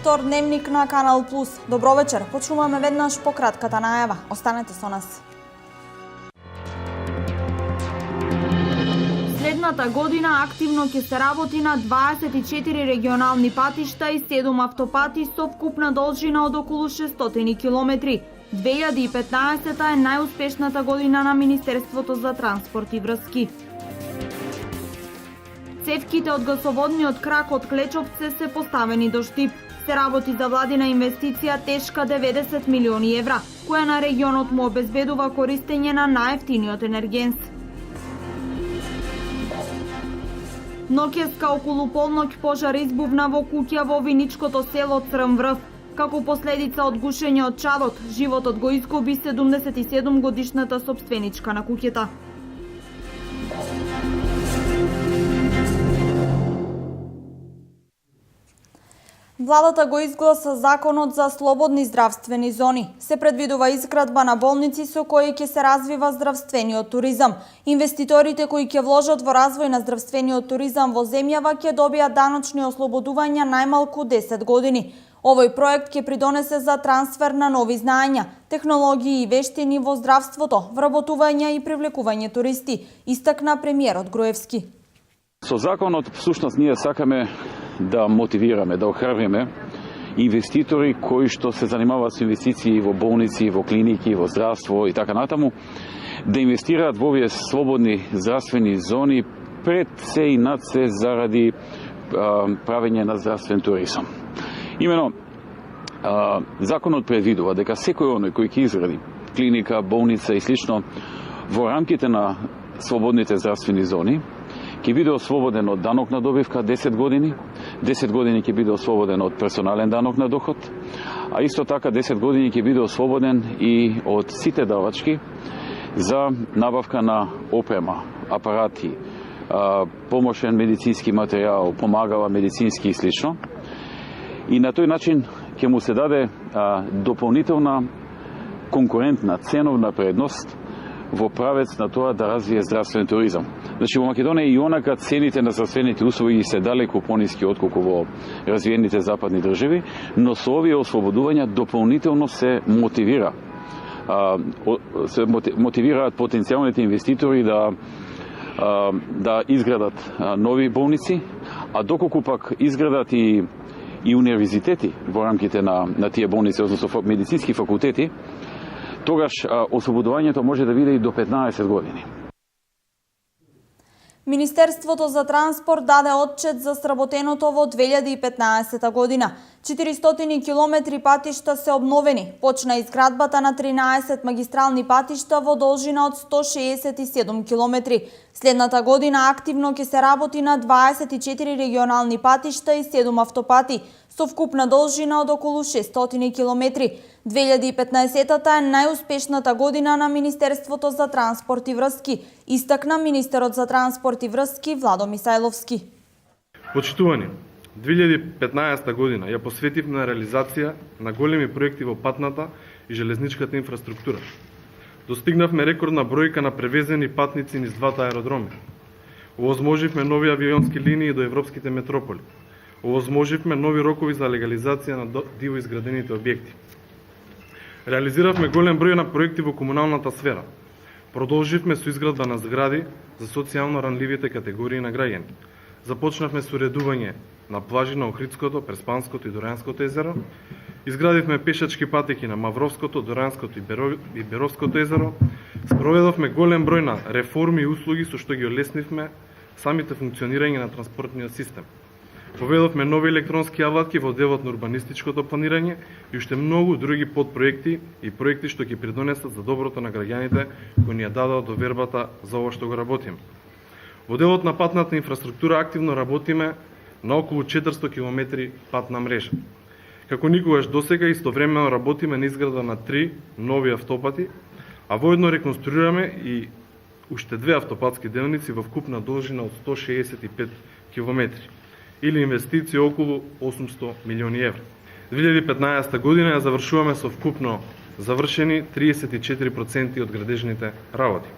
Втор дневник на Канал Плюс. Добро вечер. Почнуваме веднаш по кратката најава. Останете со нас. Следната година активно ќе се работи на 24 регионални патишта и 7 автопати со вкупна должина од околу 600 километри. 2015 е најуспешната година на Министерството за транспорт и врски. Цевките од гасоводниот крак од Клечовце се поставени до штип. Се работи за владина инвестиција тешка 90 милиони евра, која на регионот му обезбедува користење на најефтиниот енергенс. Ноќеска околу полноќ пожар избувна во куќа во виничкото село Црн Врв. Како последица од гушење од чадот, животот го изгуби 77 годишната сопственичка на куќата. Владата го изгласа законот за слободни здравствени зони. Се предвидува изградба на болници со кои ќе се развива здравствениот туризам. Инвеститорите кои ќе вложат во развој на здравствениот туризам во земјава ќе добијат даночни ослободувања најмалку 10 години. Овој проект ќе придонесе за трансфер на нови знаења, технологии и вештини во здравството, вработување и привлекување туристи, истакна премиерот Груевски. Со законот, всушност, ние сакаме да мотивираме, да охрабриме инвеститори кои што се занимаваат со инвестиции во болници, во клиники, во здравство и така натаму, да инвестираат во овие слободни здравствени зони пред се и над се заради правење на здравствен туризам. Имено, законот предвидува дека секој оној кој ќе изгради клиника, болница и слично во рамките на слободните здравствени зони ќе биде ослободен од данок на добивка 10 години, 10 години ќе биде ослободен од персонален данок на доход, а исто така 10 години ќе биде ослободен и од сите давачки за набавка на опрема, апарати, помошен медицински материјал, помагала медицински и слично. И на тој начин ќе му се даде дополнителна конкурентна ценовна предност во правец на тоа да развие здравствен туризам. Значи, во Македонија и онака цените на здравствените услуги се далеку пониски отколку во развиените западни држави, но со овие ослободувања дополнително се мотивираат потенцијалните инвеститори да изградат нови болници, а доколку пак изградат и универзитети во рамките на тие болници, односно медицински факултети, тогаш ослободувањето може да биде и до 15 години. Министерството за транспорт даде отчет за сработеното во 2015 година. 400 километри патишта се обновени. Почна изградбата на 13 магистрални патишта во должина од 167 километри. Следната година активно ќе се работи на 24 регионални патишта и 7 автопати, со вкупна должина од околу 600 километри. 2015-та е најуспешната година на Министерството за транспорт и врски, истакна министерот за транспорт и врски Владо Мисајловски. Почитувани, 2015 година ја посветив на реализација на големи проекти во патната и железничката инфраструктура. Достигнавме рекордна бројка на превезени патници низ двата аеродроми. Овозможивме нови авионски линии до европските метрополи. Овозможивме нови рокови за легализација на диво изградените објекти. Реализиравме голем број на проекти во комуналната сфера. Продолживме со изградба на згради за социјално ранливите категории на граѓани. Започнавме со уредување на плажи на Охридското, Преспанското и Доранското езеро. Изградивме пешачки патеки на Мавровското, Доранското и Беровското езеро. Спроведовме голем број на реформи и услуги со што ги олеснивме самите функционирање на транспортниот систем. Поведовме нови електронски алатки во делот на урбанистичкото планирање и уште многу други подпроекти и проекти што ќе придонесат за доброто на граѓаните кои ни ја дадоа довербата за ова што го работиме. Во делот на патната инфраструктура активно работиме на околу 400 км патна мрежа. Како никогаш досега истовремено работиме на изграда на 3 нови автопати, а воедно реконструираме и уште 2 автопатски делници во вкупна должина од 165 км. Или инвестиција околу 800 милиони евра. 2015 година ја завршуваме со вкупно завршени 34% од градежните работи.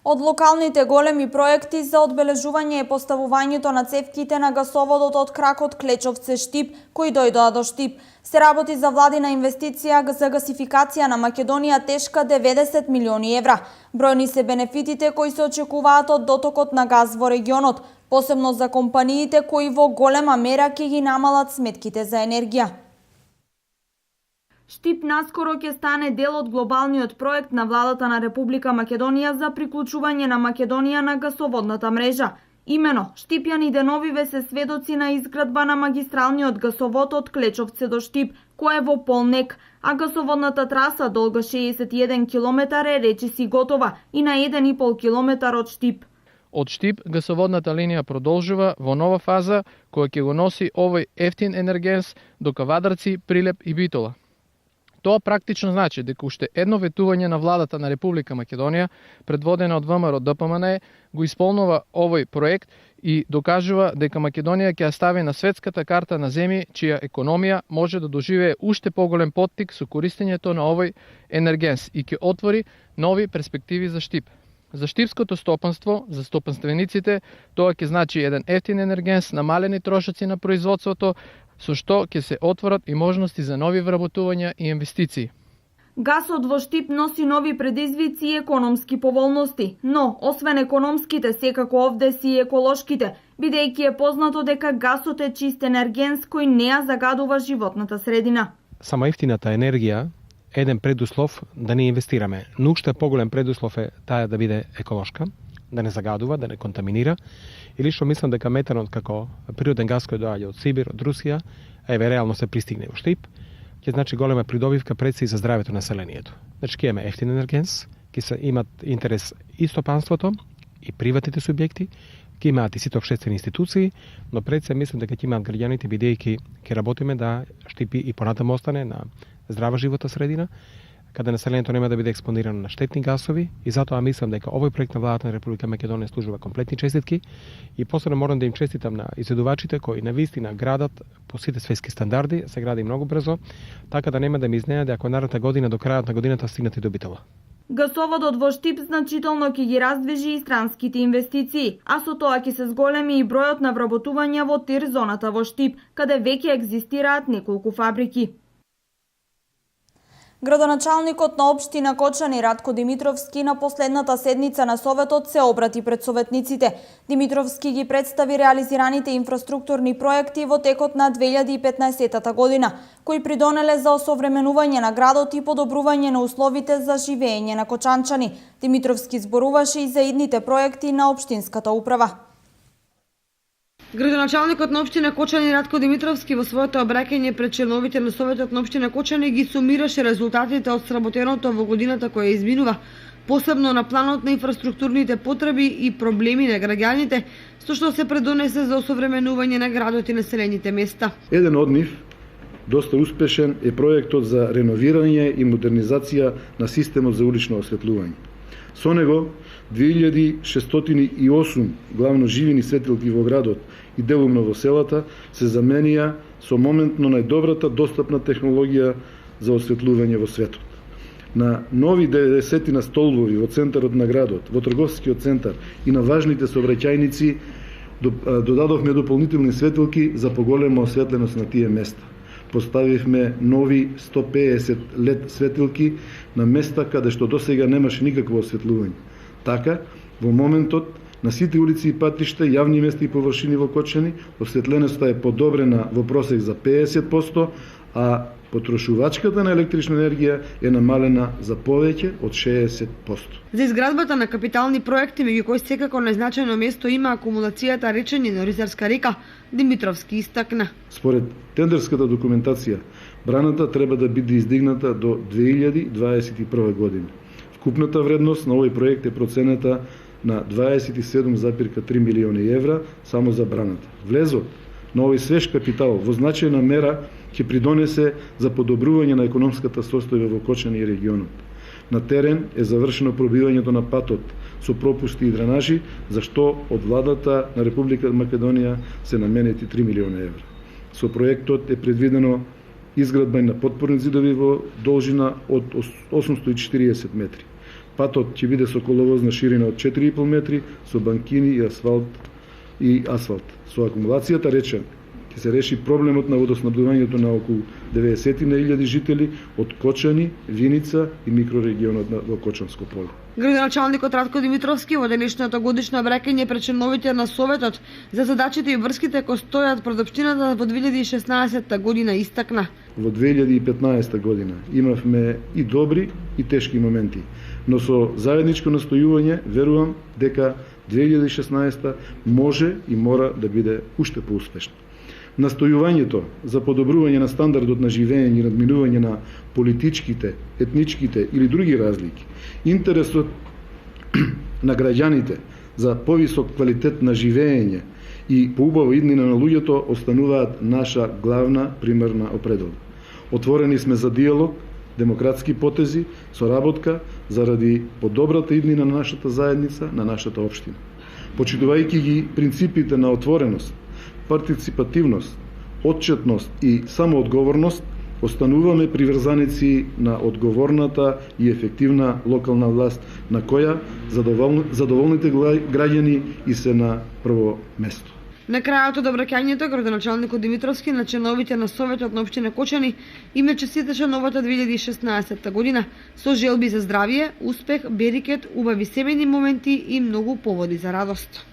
Од локалните големи проекти за одбележување е поставувањето на цевките на гасоводот од кракот Клечовце-Штип, кои дојдоа до Штип. Се работи за владина инвестиција за гасификација на Македонија тешка 90 милиони евра. Бројни се бенефитите кои се очекуваат од дотокот на газ во регионот, посебно за компаниите кои во голема мера ќе ги намалат сметките за енергија. Штип наскоро ќе стане дел од глобалниот проект на владата на Република Македонија за приклучување на Македонија на гасоводната мрежа. Имено, штипјани деновиве се сведоци на изградба на магистралниот гасовод од Клечовце до Штип, кој е во полнек, а гасоводната траса долга 61 км е речиси готова и на 1,5 км од Штип. Од Штип гасоводната линија продолжува во нова фаза која ќе го носи овој ефтин енергенс до Кавадарци, Прилеп и Битола. Тоа практично значи дека уште едно ветување на владата на Република Македонија, предводена од ВМРО ДПМН, го исполнува овој проект и докажува дека Македонија ќе ја стави на светската карта на земји чија економија може да доживее уште поголем поттик со користењето на овој енергенс и ќе отвори нови перспективи за Штип. За штипското стопанство, за стопанствениците, тоа ќе значи еден ефтин енергенс, намалени трошоци на производството, со што ќе се отворат и можности за нови вработувања и инвестиции. Гасот во Штип носи нови предизвици и економски поволности, но освен економските, секако овде си и еколошките, бидејќи е познато дека гасот е чист енергенс кој не ја загадува животната средина. Само ефтината енергија е еден предуслов да не инвестираме. Но уште поголем предуслов е таа да биде еколошка, да не загадува, да не контаминира. И лично мислам дека метанот како природен газ кој доаѓа од Сибир, од Русија, еве реално се пристигне во Штип, ќе значи голема придобивка пред се и за здравето на населението. Значи ќе имаме ефтин енергенс, ќе се имат интерес и стопанството, и приватните субјекти, ќе имаат и сите општествени институции, но пред се мислам дека ќе имаат граѓаните бидејќи ќе работиме да Штипи и понатаму остане на здрава животна средина, каде населението нема да биде експонирано на штетни гасови, и затоа мислам дека овој проект на владата на Република Македонија служува комплетни честитки и посебно морам да им честитам на изследувачите кои навистина градат по сите светски стандарди, се гради многу брзо, така да нема да ми изненади ако наредната година до крајот на годината стигнат и до Битола. Гасоводот во Штип значително ќе ги раздвижи и странските инвестиции, а со тоа ќе се зголеми и бројот на вработувања во тир зоната во Штип, каде веќе екзистираат неколку фабрики. Градоначалникот на општина Кочани Ратко Димитровски на последната седница на Советот се обрати пред советниците. Димитровски ги представи реализираните инфраструктурни проекти во текот на 2015 година, кои придонеле за осовременување на градот и подобрување на условите за живеење на кочанчани. Димитровски зборуваше и за идните проекти на општинската управа. Градоначалникот на општина Кочани Ратко Димитровски во своето обраќање пред членовите на Советот на општина Кочани ги сумираше резултатите од сработеното во годината која изминува, посебно на планот на инфраструктурните потреби и проблеми на граѓаните, со што се предонесе за осовременување на градот и населените места. Еден од нив, доста успешен, е проектот за реновирање и модернизација на системот за улично осветлување. Со него 2608 главно живини светилки во градот и делумно во селата се заменија со моментно најдобрата достапна технологија за осветлување во светот. На нови 90 на столбови во центарот на градот, во трговскиот центар и на важните сообраќајници додадовме дополнителни светилки за поголема осветленост на тие места. Поставивме нови 150 LED светилки на места каде што досега немаше никакво осветлување. Така, во моментот, на сите улици и патишта, јавни места и површини во Кочани, осветленоста е подобрена во просек за 50%, а потрошувачката на електрична енергија е намалена за повеќе од 60%. За изградбата на капитални проекти, меѓу кои секако најзначајно место има акумулацијата речење на Ризарска река, Димитровски истакна. Според тендерската документација, браната треба да биде издигната до 2021 година. Вкупната вредност на овој проект е процената на 27,3 милиони евра само за браната. Влезот на овој свеж капитал во значајна мера ќе придонесе за подобрување на економската состојба во Кочани и регионот. На терен е завршено пробивањето на патот со пропусти и дренажи, за што од владата на Република Македонија се наменети 3 милиона евра. Со проектот е предвидено изградба на потпорни зидови во должина од 840 метри. Патот ќе биде со коловозна ширина од 4,5 метри, со банкини и асфалт. Со акумулацијата речем, ќе се реши проблемот на водоснабдувањето на околу 90.000 жители од Кочани, Виница и микрорегионот во Кочанско поле. Градоначалникот Радко Димитровски во денешното годишно обраќање пред членовите на Советот за задачите и врските кои стојат пред општината во 2016 година истакна. Во 2015 година имавме и добри и тешки моменти, но со заедничко настојување верувам дека 2016 може и мора да биде уште поуспешна. Настојувањето за подобрување на стандардот на живење и надминување на политичките, етничките или други разлики, интересот на граѓаните за повисок квалитет на живење и поубава иднина на луѓето остануваат наша главна примерна определба. Отворени сме за диалог, демократски потези, соработка заради подобрата иднина на нашата заедница, на нашата општина. Почитувајќи ги принципите на отвореност, партиципативност, отчетност и самоодговорност, остануваме приврзаници на одговорната и ефективна локална власт, на која задоволните граѓани и се на прво место. На крајот од обраќањето, градоначалникот Димитровски на членовите на Советот на општина Кочани им честиташе новата 2016 година со желби за здравје, успех, берикет, убави семејни моменти и многу поводи за радост.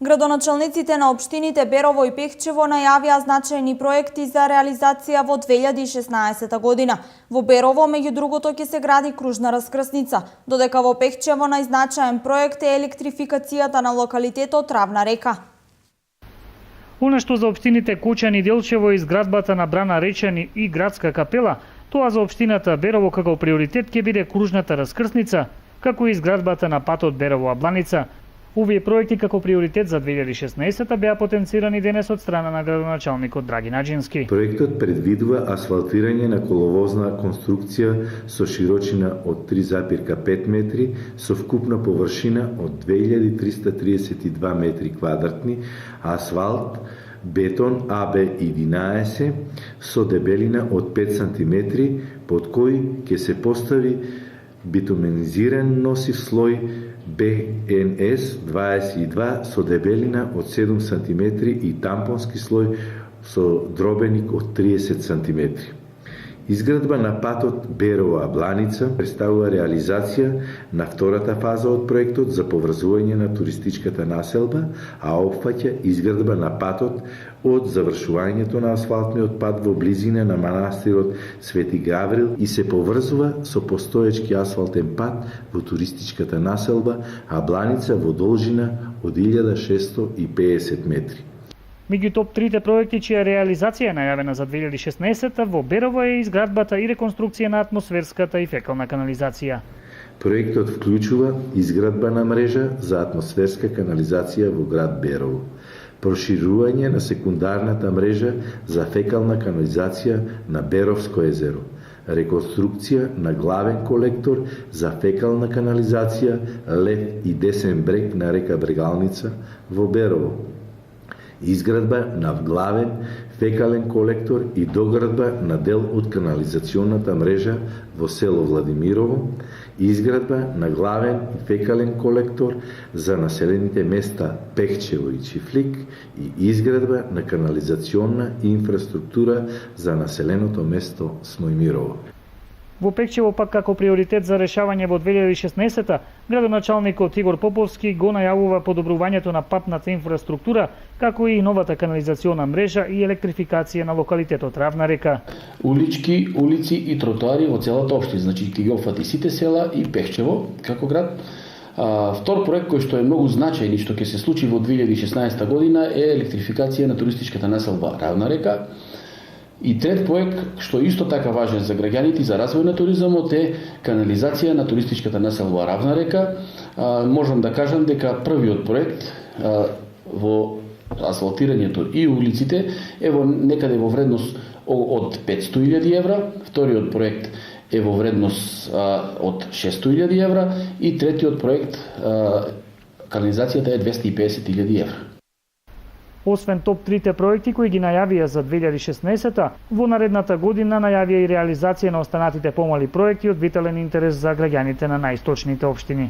Градоначалниците на општините Берово и Пехчево најавија значајни проекти за реализација во 2016 година. Во Берово, меѓу другото, ќе се гради кружна раскрсница, додека во Пехчево најзначаен проект е електрификацијата на локалитетот Равна река. Она што за општините Кочани, Делчево и изградбата на Брана Речани и градска капела, тоа за општината Берово како приоритет ќе биде кружната раскрсница, како и изградбата на патот Берово-Абланица. Овие проекти како приоритет за 2016 беа потенцирани денес од страна на градоначалникот Драги Наџински. Проектот предвидува асфалтирање на коловозна конструкција со широчина од 3,5 метри, со вкупна површина од 2332 метри квадратни, асфалт, бетон АБ11 со дебелина од 5 см, под кој ќе се постави битуменизиран носив слој БНС 22 со дебелина од 7 см и тампонски слој со дробеник од 30 см. Изградба на патот Берово-Абланица представува реализација на втората фаза од проектот за поврзување на туристичката населба, а опфаќа изградба на патот од завршувањето на асфалтниот пат во близина на манастирот Свети Гаврил и се поврзува со постоечки асфалтен пат во туристичката населба Абланица во должина од 1650 метри. Меѓу топ 3 проекти чија реализација е најавена за 2016 во Берово е изградбата и реконструкција на атмосферската и фекална канализација. Проектот вклучува изградба на мрежа за атмосферска канализација во град Берово, проширување на секундарната мрежа за фекална канализација на Беровско езеро, реконструкција на главен колектор за фекална канализација лев и десен брег на река Брегалница во Берово, изградба на главен фекален колектор и доградба на дел од канализационната мрежа во село Владимирово, изградба на главен фекален колектор за населените места Пехчево и Чифлик и изградба на канализационна инфраструктура за населеното место Смојмирово. Во Пехчево пак како приоритет за решавање во 2016 градоначалникот Игор Поповски го најавува подобрувањето на патната инфраструктура, како и новата канализациона мрежа и електрификација на локалитетот Равна река. Улички, улици и тротоари во целата општина, значи ќе ги опфати сите села и Пехчево како град. Втор проект кој што е многу значајен и што ќе се случи во 2016 година е електрификација на туристичката населба Равна река. И трет проект, што исто така важен за граѓаните и за развој на туризмот, е канализација на туристичката населба Равна река. Можам да кажам дека првиот проект во асфалтирањето и улиците е во некаде во вредност од 500.000 евра, вториот проект е во вредност од 600.000 евра и третиот проект канализацијата е 250.000 евра. Освен топ 3 проекти кои ги најавија за 2016-та, во наредната година најавија и реализација на останатите помали проекти од витален интерес за граѓаните на најисточните општини.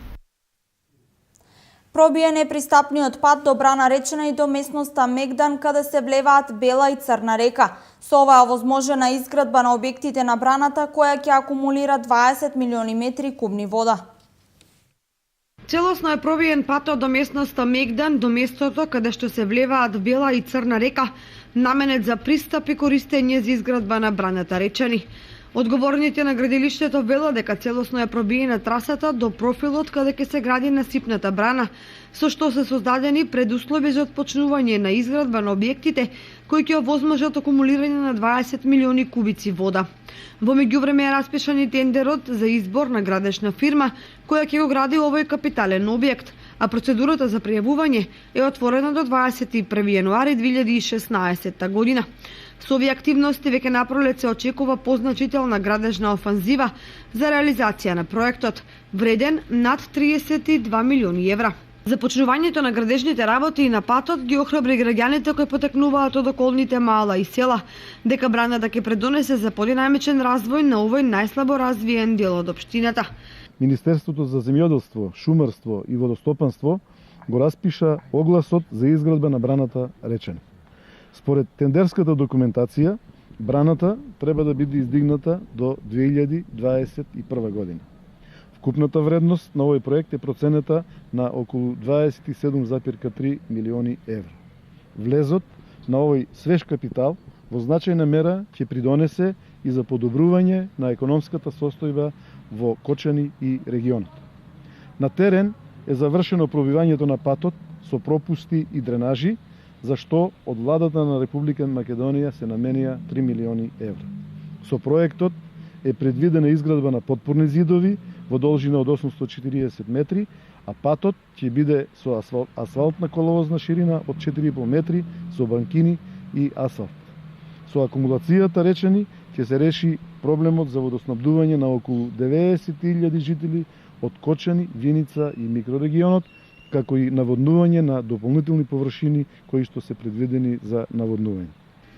Пробиен е пристапниот пат до Брана Речена и до местноста Мегдан, каде се влеваат Бела и Црна река. Со ова е овозможена изградба на објектите на браната, која ќе акумулира 20 милиони метри кубни вода. Целосно е пробиен патот до местноста Мегдан, до местото каде што се влеваат Бела и Црна река, наменет за пристап и користење за изградба на браната Речени. Одговорните на градилиштето вела дека целосно е пробиена трасата до профилот каде ќе се гради насипната брана, со што се создадени предуслови за отпочнување на изградба на објектите кои ќе овозможат акумулирање на 20 милиони кубици вода. Во меѓувреме е распишан и тендерот за избор на градешна фирма која ќе го гради овој капитален објект, а процедурата за пријавување е отворена до 21 јануари 2016 година. Со овие активности веќе напролет се очекува позначителна градежна офанзива за реализација на проектот, вреден над 32 милиони евра. Започнувањето на градежните работи и на патот ги охрабри граѓаните кои потекнуваат од околните мала и села, дека браната ќе предонесе за подинамичен развој на овој најслабо развиен дел од општината. Министерството за земјоделство, шумарство и водостопанство го распиша огласот за изградба на браната Речени. Според тендерската документација, браната треба да биде издигната до 2021 година. Вкупната вредност на овој проект е проценета на околу 27,3 милиони евра. Влезот на овој свеж капитал во значајна мера ќе придонесе и за подобрување на економската состојба во Кочани и регионот. На терен е завршено пробивањето на патот со пропусти и дренажи, за што од владата на Република Македонија се наменија 3 милиони евра. Со проектот е предвидена изградба на подпорни зидови во должина од 840 метри, а патот ќе биде со асфалтна коловозна ширина од 4,5 метри со банкини и асфалт. Со акумулацијата Речени ќе се реши проблемот за водоснабдување на околу 90.000 жители од Кочани, Виница и микрорегионот, како и наводнување на дополнителни површини кои што се предвидени за наводнување.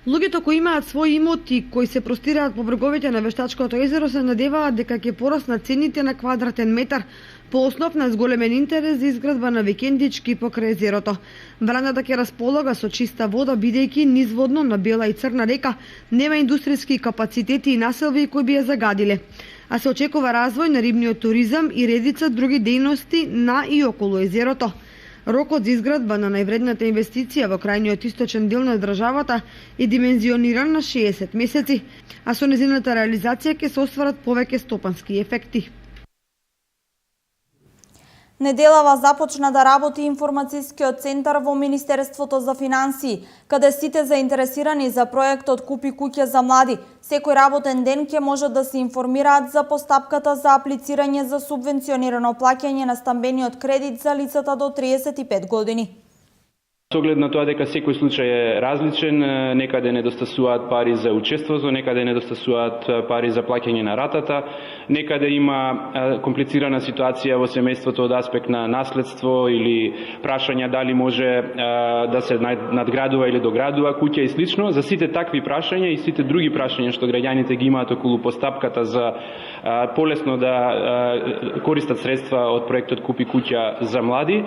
Луѓето кои имаат своји имоти кои се простираат по бреговите на Вештачкото езеро се надеваат дека ќе пораснат цените на квадратен метар по основ на зголемен интерес за изградба на викендички покрај езерото. Браната ќе располага со чиста вода бидејќи низводно на Бела и Црна река нема индустријски капацитети и населби кои би ја загадиле, а се очекува развој на рибниот туризам и редица други дејности на и околу езерото. Рокот за изградба на највредната инвестиција во крајниот источен дел на државата е димензиониран на 60 месеци, а со незината реализација ќе се остварат повеќе стопански ефекти. Неделава започна да работи информацијскиот центар во Министерството за финансии, каде сите заинтересирани за проектот Купи куќа за млади секој работен ден ќе можат да се информираат за постапката за аплицирање за субвенционирано плаќање на стамбениот кредит за лицата до 35 години. Со оглед на тоа дека секој случај е различен, некаде недостасуваат пари за учеството, некаде недостасуваат пари за плаќање на ратата, некаде има комплицирана ситуација во семејството од аспект на наследство или прашања дали може да се надградува или доградува куќа и слично. За сите такви прашања и сите други прашања што граѓаните ги имаат околу постапката за полесно да користат средства од проектот Купи куќа за млади,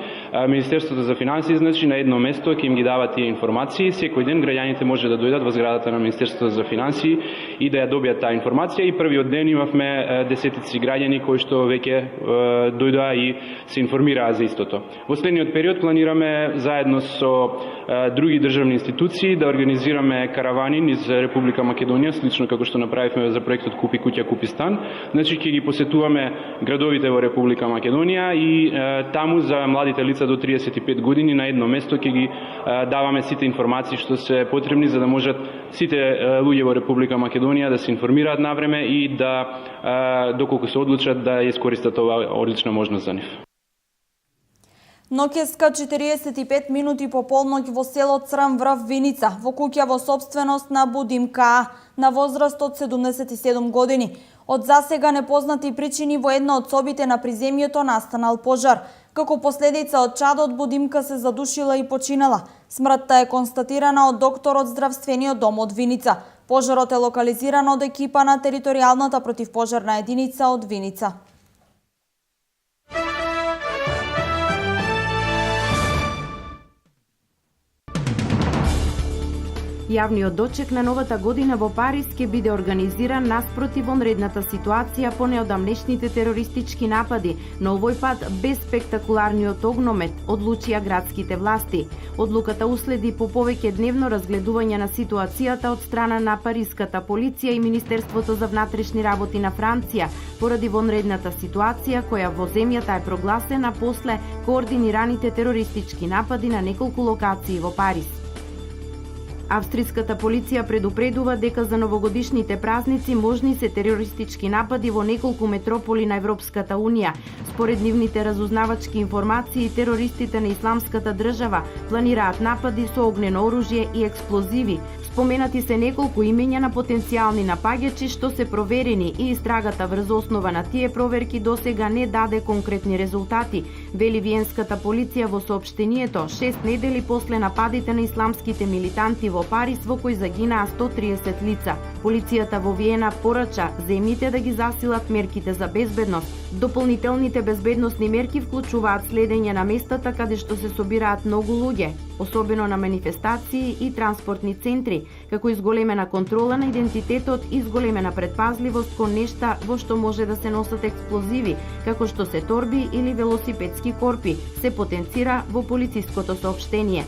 Министерството за финансии значи на едно место ќе им ги дава тие информации. Секој ден граѓаните може да дојдат во зградата на Министерството за финансии и да ја добијат таа информација. И првиот ден имавме десетици граѓани кои што веќе дојдоа и се информираа за истото. Во следниот период планираме заедно со други државни институции да организираме каравани низ Република Македонија, слично како што направивме за проектот Купи куќа, купи стан. Значи ќе ги посетуваме градовите во Република Македонија и таму за младите лица до 35 години на едно место ќе ги даваме сите информации што се потребни за да можат сите луѓе во Република Македонија да се информираат навреме и да доколку се одлучат да ја искористат оваа одлична можност за нив. Ноќеска 45 минути по полноќ во село Црн Врв, Виница, во куќа во сопственост на Будим К, на возраст од 77 години. Од засега непознати причини во една од собите на приземјето настанал пожар. Како последица од чадот будимка се задушила и починала. Смртта е констатирана од доктор од здравствениот дом од Виница. Пожарот е локализиран од екипа на територијалната противпожарна единица од Виница. Јавниот дочек на новата година во Париз ќе биде организиран наспроти вонредната ситуација по неодамнешните терористички напади, но овој пат без спектакуларниот огномет, одлучија градските власти. Одлуката уследи по повеќе дневно разгледување на ситуацијата од страна на париската полиција и Министерството за внатрешни работи на Франција, поради вонредната ситуација која во земјата е прогласена после координираните терористички напади на неколку локации во Париз. Австриската полиција предупредува дека за новогодишните празници можни се терористички напади во неколку метрополи на Европската Унија. Според нивните разузнавачки информации, терористите на Исламската држава планираат напади со огнено оружје и експлозиви. Споменати се неколку имења на потенцијални напаѓачи што се проверени и истрагата врз основа на тие проверки досега не даде конкретни резултати, вели виенската полиција во соопштението 6 недели после нападите на исламските милитанти во Париз во кои загинаа 130 лица. Полицијата во Виена порача земјите да ги засилат мерките за безбедност. Дополнителните безбедносни мерки вклучуваат следење на местата каде што се собираат многу луѓе, особено на манифестации и транспортни центри, како и зголемена контрола на идентитетот и зголемена предпазливост кон нешта во што може да се носат експлозиви, како што се торби или велосипедски корпи, се потенцира во полициското соопштение.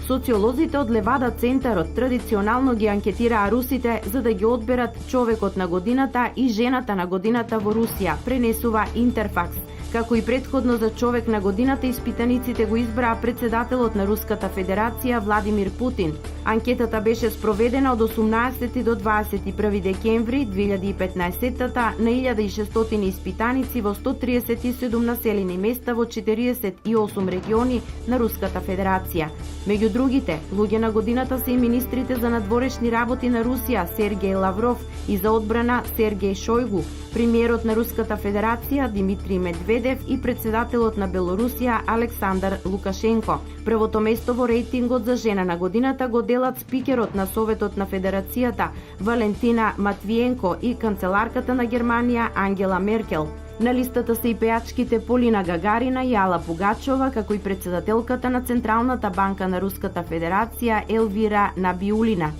Социолозите од Левада центарот традиционално ги анкетираа русите за да ги одберат човекот на годината и жената на годината во Русија, пренесува Интерфакс. Како и претходно за човек на годината, испитаниците го избраа председателот на Руската Федерација Владимир Путин. Анкетата беше спроведена од 18 до 21 декември 2015 на 1600 испитаници во 137 населени места во 48 региони на Руската Федерација. Меѓу другите, луѓе на годината се и министрите за надворешни работи на Русија Сергеј Лавров и за одбрана Сергеј Шојгу, премиерот на Руската Федерација Димитри Медведев и председателот на Белорусија Александар Лукашенко. Првото место во рейтингот за жена на годината го делат спикерот на Советот на Федерацијата Валентина Матвиенко и канцеларката на Германија Ангела Меркел. На листата се и пеачките Полина Гагарина и Ала Пугачова, како и председателката на Централната банка на Руската Федерација Елвира Набиулина.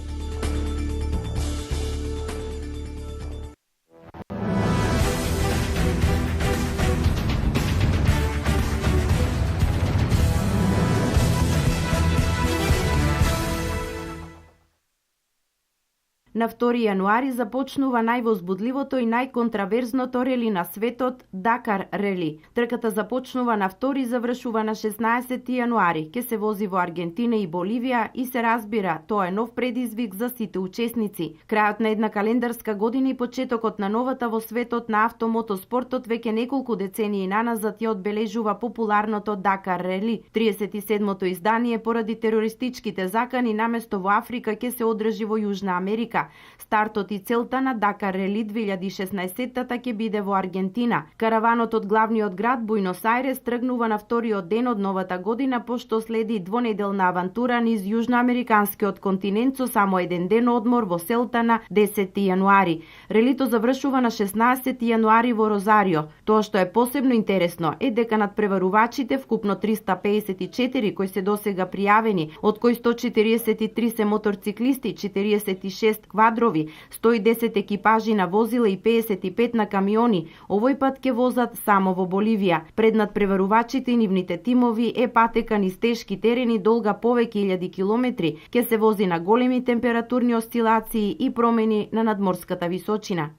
На 2 јануари започнува највозбудливото и најконтраверзното рели на светот Дакар рели. Трката започнува на 2 и завршува на 16 јануари. Ке се вози во Аргентина и Боливија и се разбира, тоа е нов предизвик за сите учесници. Крајот на една календарска година и почетокот на новата во светот на автомотоспортот веќе неколку децении наназад ја одбележува популарното Дакар рели. 37-то издание поради терористичките закани наместо во Африка ќе се одржи во Јужна Америка. Стартот и целта на Дакар рели 2016-та ќе биде во Аргентина. Караванот од главниот град Буенос Ајрес тргнува на вториот ден од новата година, пошто следи двонеделна авантура низ јужноамериканскиот континент со само еден ден одмор во селта на 10 јануари. Релито завршува на 16 јануари во Розарио. Тоа што е посебно интересно е дека над преварувачите вкупно 354 кои се досега пријавени, од кои 143 се моторциклисти, 46 квадрови, 110 екипажи на возила и 55 на камиони, овој пат ќе возат само во Боливија. Пред надпреварувачите и нивните тимови е патека низ тешки терени долга повеќе илјади километри, ќе се вози на големи температурни осцилации и промени на надморската височина.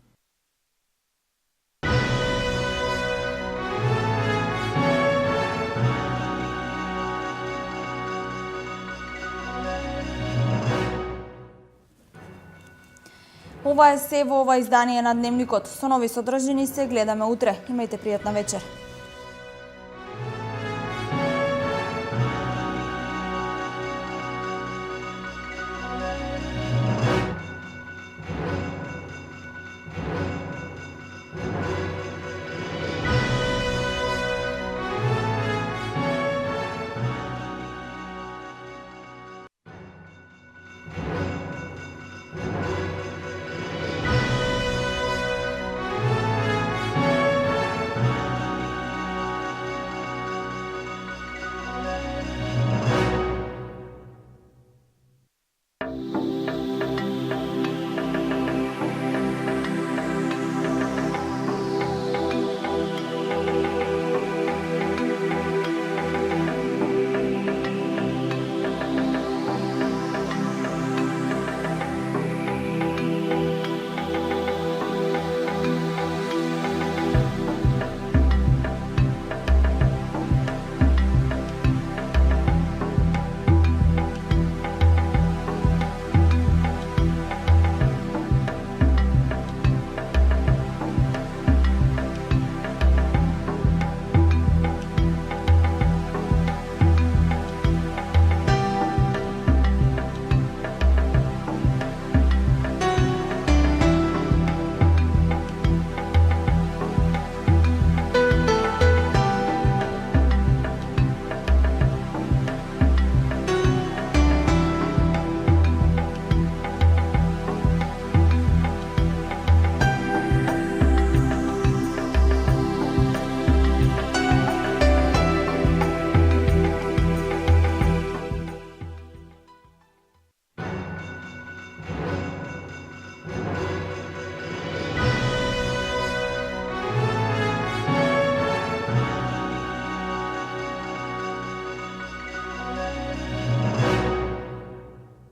Ова е се во ова издание на Дневникот. Со нови содржини се гледаме утре. Имајте пријатна вечер.